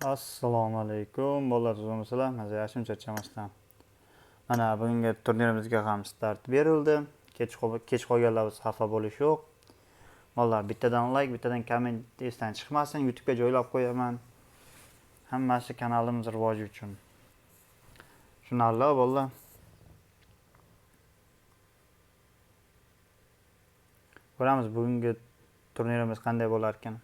Assalomu alaykum. Bolalar, sizlar maza yashim charchamasdan. Mana bugungi turnirimizga ham start berildi. Kech qolganlar xafa bo'lish yo'q. Bolalar, bittadan like, bittadan komment esdan chiqmasin. YouTube'ga joylab qo'yaman. Hammasi kanalimiz rivoji uchun. Tushunarli, bolalar. Ko'ramiz bugungi turnirimiz qanday bo'lar ekan.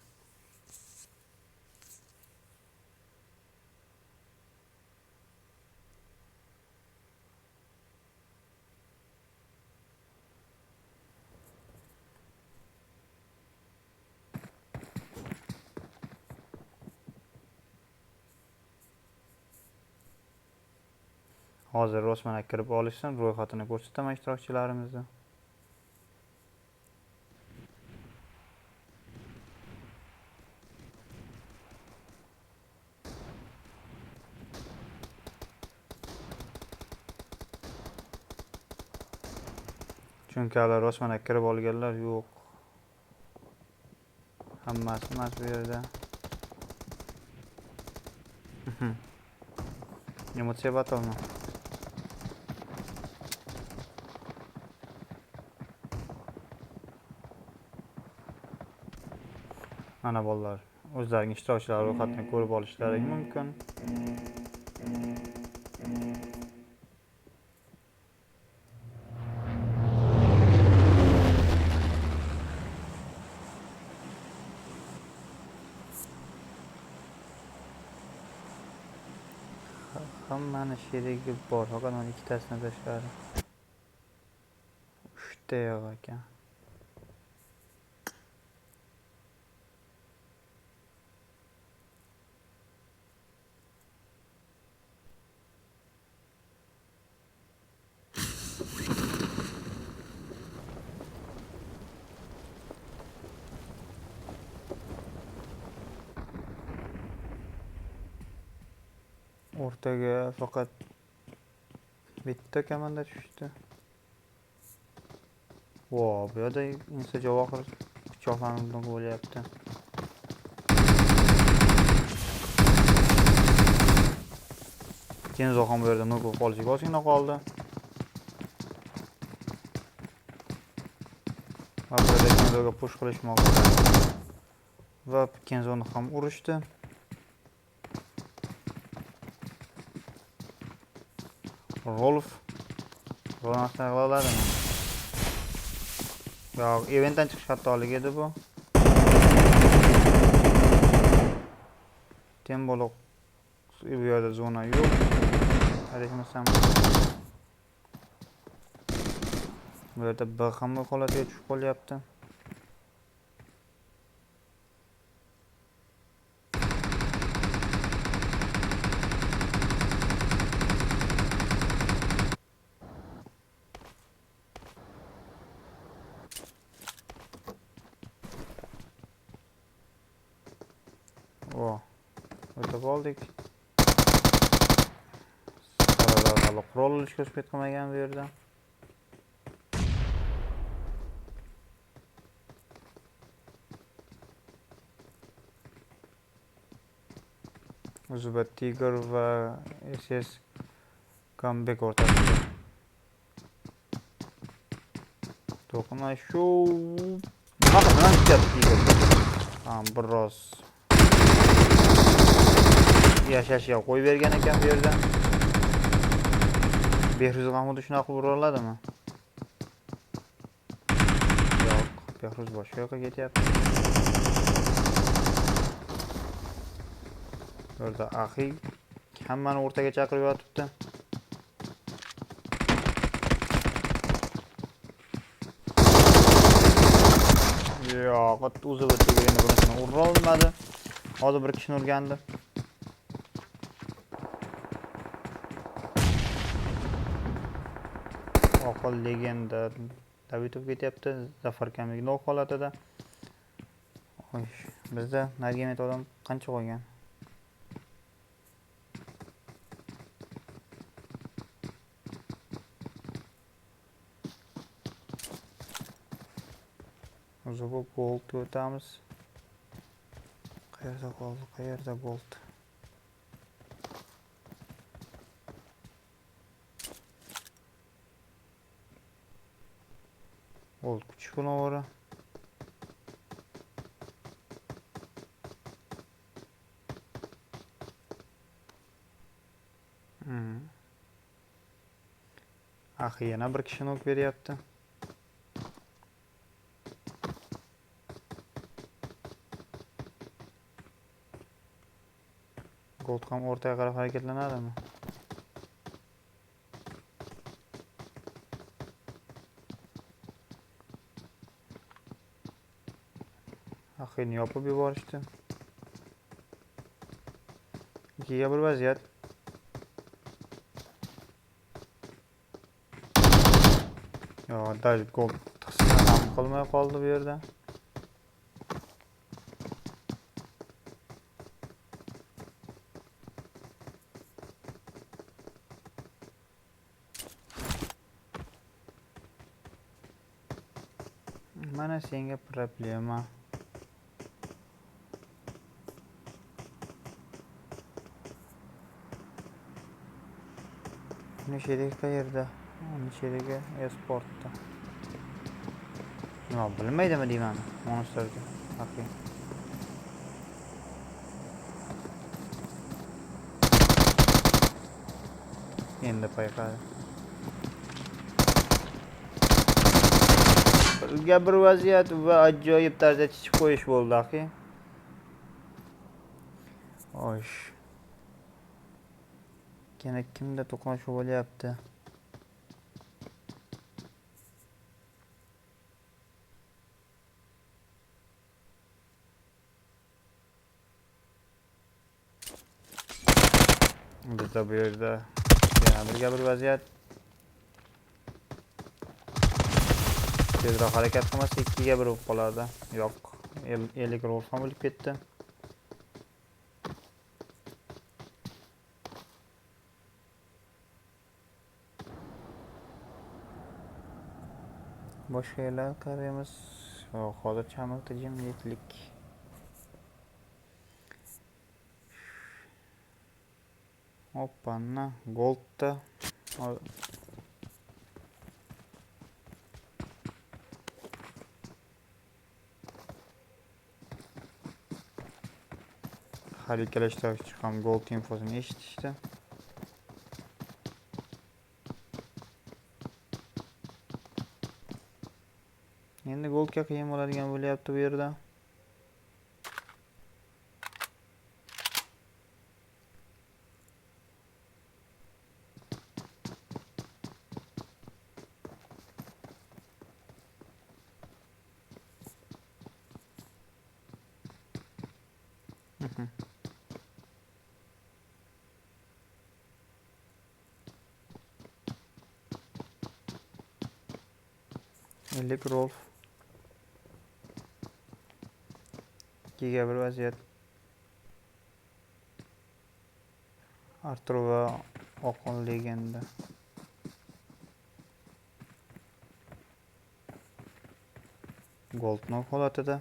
Hozir Osmon aka kirib olishsin, ro'yxatini ko'rsataman ishtirokchilarimizni. Chunki ular Osmon aka kirib olganlar yo'q. Hammasi emas bu yerda. Emotsiya batolmi? Mana bolalar, o'zlarining ishtirokchilar ro'yxatini ko'rib olishlari mumkin. Hammani sherigi bor, faqat mana ikkitasini tashladi. 3 ta yo'q ekan. O'rtaga faqat bitta komanda tushdi. Vo, bu yerda insa javohir pichoqlanib bo'lyapti. Kenzo ham bu yerda nok qolishga ozgina qoldi. Va bu yerda Kenzoga push qilishmoqda. Va Kenzoni ham urishdi. Rolf Ronaldo'ni oladimi? Yo'q, eventdan chiqish xatoligi edi bu. Temboloq bu yerda zona yo'q. Qaraymasam. Bu yerda bir hamma holatiga tushib qolyapti. O'tib oldik. Saralab qurol olishga o'tib qilmagan bu yerda. Uzbek Tiger va SS comeback o'rtasida. To'qnashuv. Nima bilan ketyapti Tiger? Biroz yashashga qo'yib bergan ekan bu yerda. Behruz ham xuddi shunaqa qilib ura oladimi? Yo'q, Behruz boshqa yoqqa ketyapti. Bu yerda axiy hammani o'rtaga chaqirib yotibdi. Yo'q, o'zi o'tiga endi bunisini ura olmadi. Hozir bir kishini urgandi. Oqil legenda Davidov ketyapti. Zafar kamlik nok holatida. Bizda nargimet odam qancha qolgan? O'zi bu gold o'tamiz. Qayerda qoldi? Qayerda gold? Old kuchuk bo'laver. Axı yana bir kishini o'q beryapti. Gold ham o'rtaga qarab harakatlanadimi? Axıyni yopib yuborishdi. 2ga 1 vaziyat. Yo, даже gold taqsimdan ham qolmay qoldi bu yerda. Mana senga problema. Uni sherik qayerda? Uni sherigi esportda. Nima bilmaydimi deyman monsterga. Haqiy. Endi payqadi. Birga bir vaziyat va ajoyib tarzda chiqib qo'yish bo'ldi, axi. Osh. Yana kimda to'qnashuv bo'lyapti? Bizda bu yerda yana birga bir vaziyat. Tezroq harakat qilmasa 2ga 1 bo'lib qolardi. Yo'q, 50 rol ham o'lib ketdi. Boshqa yerlar qaraymiz. Yo'q, hozircha hammasi jimlik. Hoppana, goldda har ikkala ishtirokchi ham gold infosini eshitishdi. Endi goldga qiyin bo'ladigan bo'lyapti bu yerda. Ellik Rolf. 2ga 1 vaziyat. Artur va Oqon legenda. Gold nok holatida.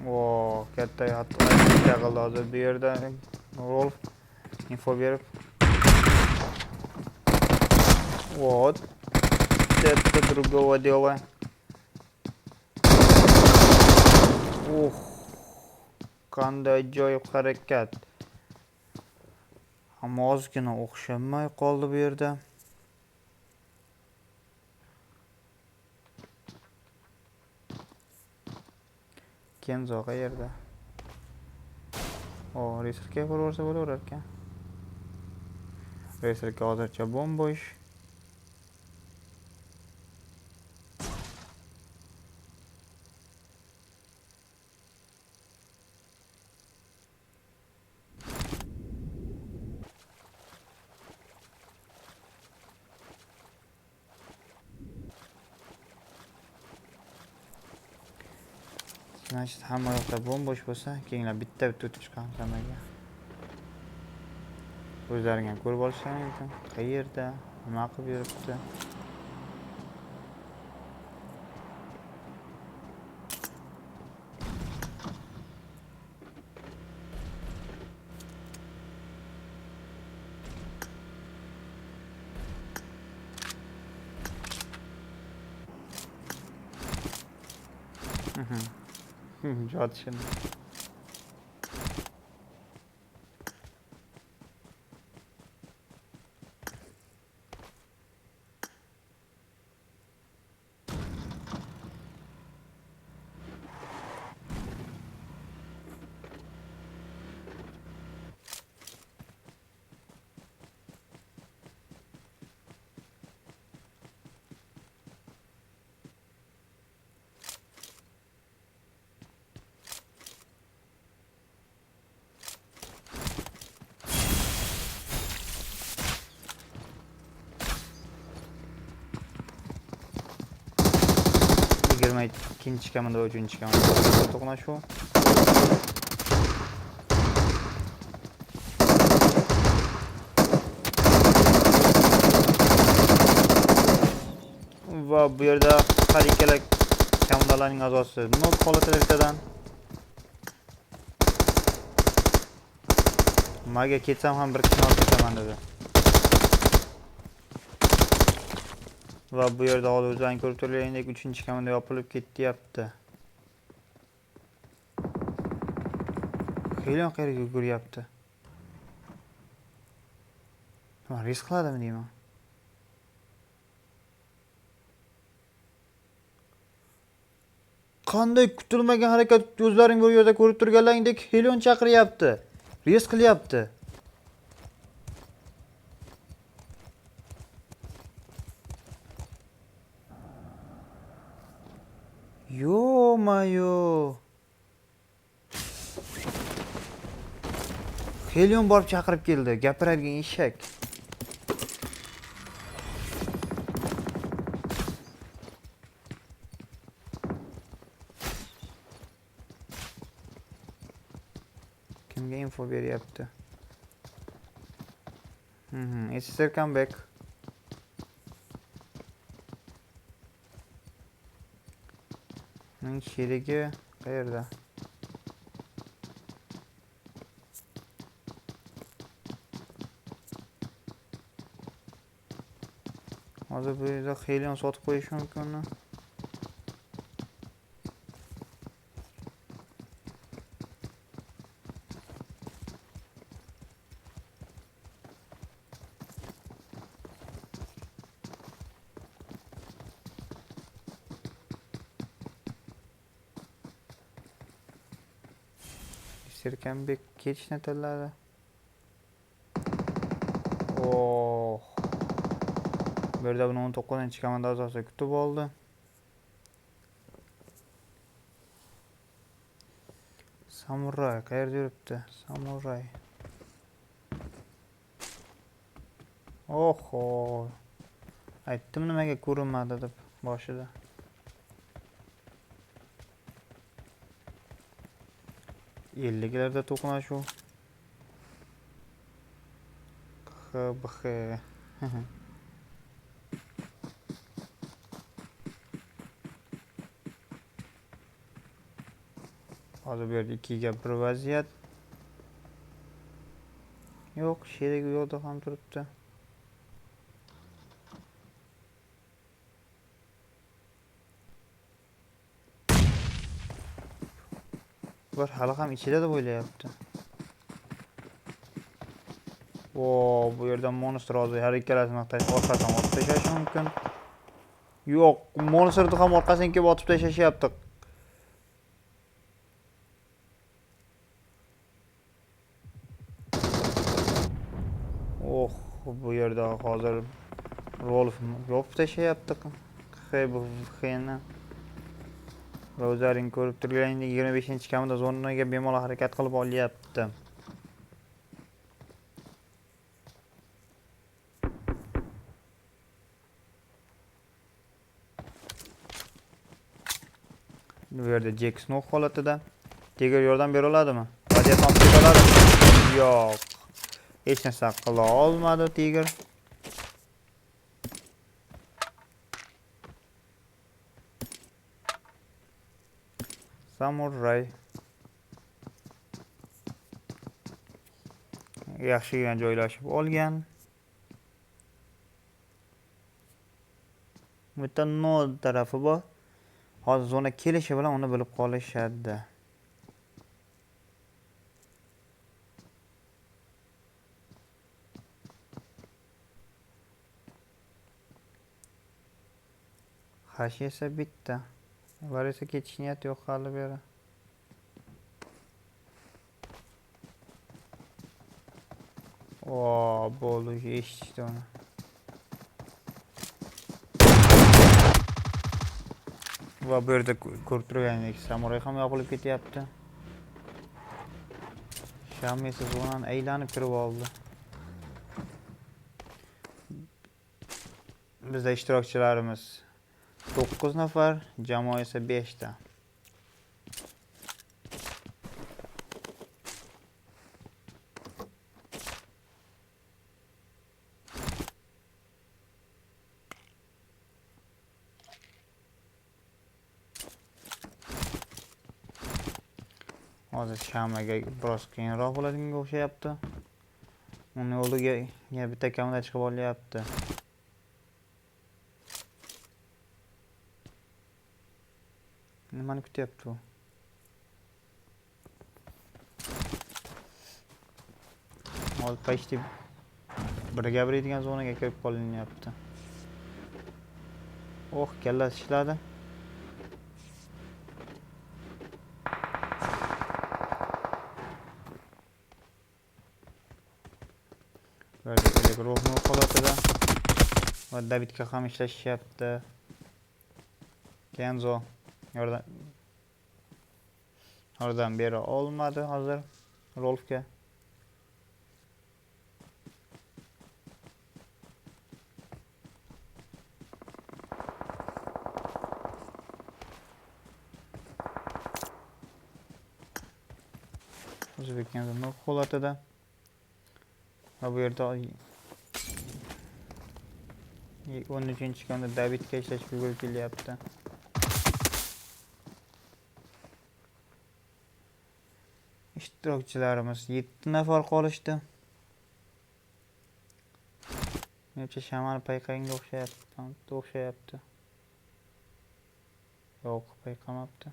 O, katta qildi hozir bu yerda Rolf info berib. Вот. Это другого дела. Ух. Qanday ajoyib harakat. Ammo ozgina o'xshamay qoldi bu yerda. Kenzo qayerda? O, reserga borsa bo'laverar ekan. Reserga hozircha bombosh. Значит, hamma yoqda bombosh bo'lsa, keyinlar bitta o'tib chiqqan samaga. O'zlaring ham ko'rib olishgan ekan. Qayerda, nima qilib yuribdi? Jot şimdi. Girmay ikinchi kamida, uchinchi kamida to'qnashuv. Va bu yerda har ikkala kaminalarning a'zosi nok holatida bittadan. Maga ketsam ham bir kishini olib ketaman dedi. Va bu yerda hozir o'zlaring ko'rib turganingizdek 3-kamida yopilib ketyapti. Helion qayerga yugurayapti? Nima risk qiladimi deyman. Qanday kutilmagan harakat, o'zlaring bu yerda ko'rib turganlaringdek Helion chaqiryapti. Risk qilyapti. Yo-mayo. Helion borib chaqirib keldi. Gapiradigan eshak. Kimga info beryapti? SSR come back. Ning sherigi qayerda? Hozir bu yerda Helion sotib qo'yish mumkinmi? Serkanbek ketishni tanladi. Oh. Bu yerda buni 19-kamanda a'zosi kutib oldi. Samuray qayerda yuribdi? Samuray. Oho. Aytdim nimaga ko'rinmadi deb boshida. Elliklarda to'qnashuv. XBX. Hozir bu yerda 2 ga 1 vaziyat. Yo'q, sherigi yo'qda ham turibdi. Ular hali ham ichida deb o'ylayapti. O, bu yerdan monster hozir har ikkalasini orqasidan otib tashlashi mumkin. Yo'q, monsterni ham orqasidan kelib otib tashlashyapti. Oh, bu yerda hozir Rolf yopib tashlayapti. XBXni. Va o'zlaring ko'rib turganingizdek 25-kamida zonaga bemalol harakat qilib olyapti. Bu yerda Jack Snow holatida. Tiger yordam bera oladimi? Vaziyatni olib keta oladimi? Yo'q. Hech narsa qila olmadi Tiger. Samuray. Yaxshigina joylashib olgan. Bu yerda nod tarafi bor. Hozir zona kelishi bilan uni bilib qolishadi. Hash esa bitta. Ular esa ketish niyati yo'q hali beri. Bo'ldi, eshitdi uni. Va bu yerda ko'rib turgandek samuray ham yopilib ketyapti. Sham esa zonani aylanib kirib oldi. Bizda ishtirokchilarimiz 9 nafar, jamoa esa 5 ta. Hozir Shamaga biroz keyinroq bo'ladiganga o'xshayapti. Uni oldiga bitta kamera chiqib olyapti. Nimani kutyapti u? Hozir почти birga biraydigan zonaga kirib qolinyapti. Kallasi ishladi. Böyle ruhunu qolatida va Davidga ham ishlashyapti. Kenzo yordam bera olmadi hozir Rolfga. O'zbek Kenzo nur holatida. Va bu yerda 13-chikamda Davidga ishlashga yugurib kelyapti. İştirokchilarimiz 7 nafar qolishdi. Menimcha Shamani payqaganga o'xshayapti. Yo'q, payqamabdi.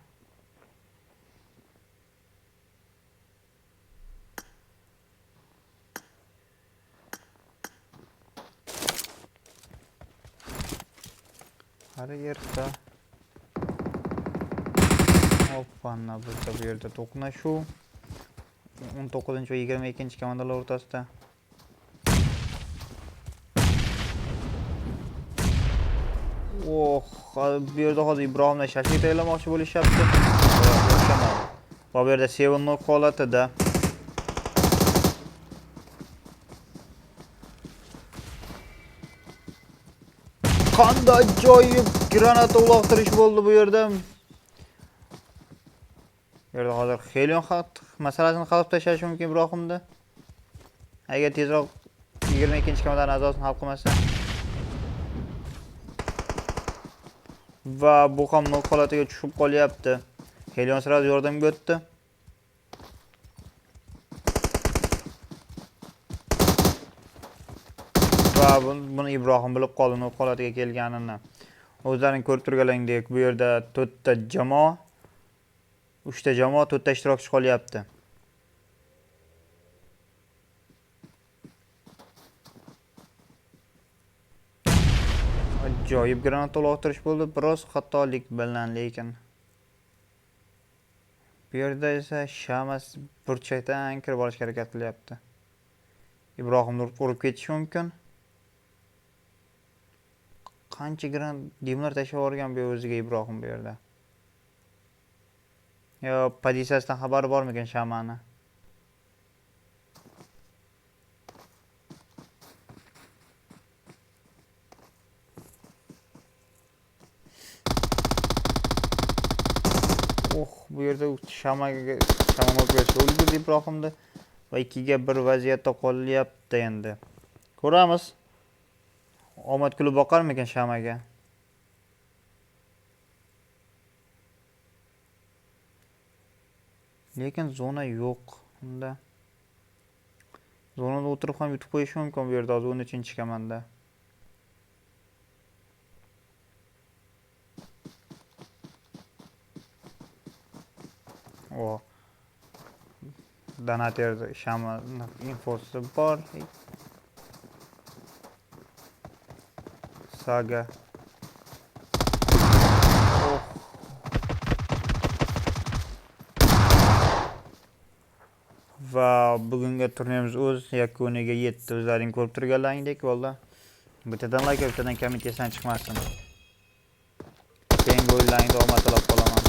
Har yerda Hoppanna bu yerda to'qnashuv 19 va 22 komandalar o'rtasida. Bu yerda hozir Ibrohimni shashlik tayyorlamoqchi bo'lishyapti. Va bu yerda 7 holatida. Qanday ajoyib granata uloqtirish bo'ldi bu yerda. Bu yerda hozir Helion masalasini qilib tashlash mumkin Ibrohimda. Agar tezroq 22-komandaning a'zosini hal qilmasa. Va bu ham nok holatiga tushib qolyapti. Helion sirasi yordamga o'tdi. Va buni Ibrohim bilib qoldi nok holatiga kelganini. O'zlaring ko'rib turganlaringdek bu yerda 4 ta jamoa, 3 ta jamoa, 4 ta ishtirokchi qolyapti. Ajoyib granata uloqtirish bo'ldi, biroz xatolik bilan lekin. Bu yerda esa Shamas burchakdan kirib olishga harakat qilyapti. Ibrohimni urib ketishi mumkin. Qancha dimlar tashlab yuborgan bu o'ziga Ibrohim bu yerda. Yo, pozitsiyasidan xabari bormikan Shamani? Bu yerda Shamaga o'ldirdi Ibrohimni va 2 ga 1 vaziyatda qolyapti endi. Ko'ramiz. Omad kulib boqarmikan Shamaga? Lekin zona yo'q unda. Zonada o'tirib ham yutib qo'yish mumkin bu yerda 13-komanda. O donater Shama infosi bor. Saga. Oh. Va bugungi turnirimiz o'z yakuniga yetdi. O'zlaring ko'rib turganlaringdek bo'ldi. Bittadan like, bittadan komment yasam chiqmasin. Keyingi o'yinlaringda omad tilab qolaman.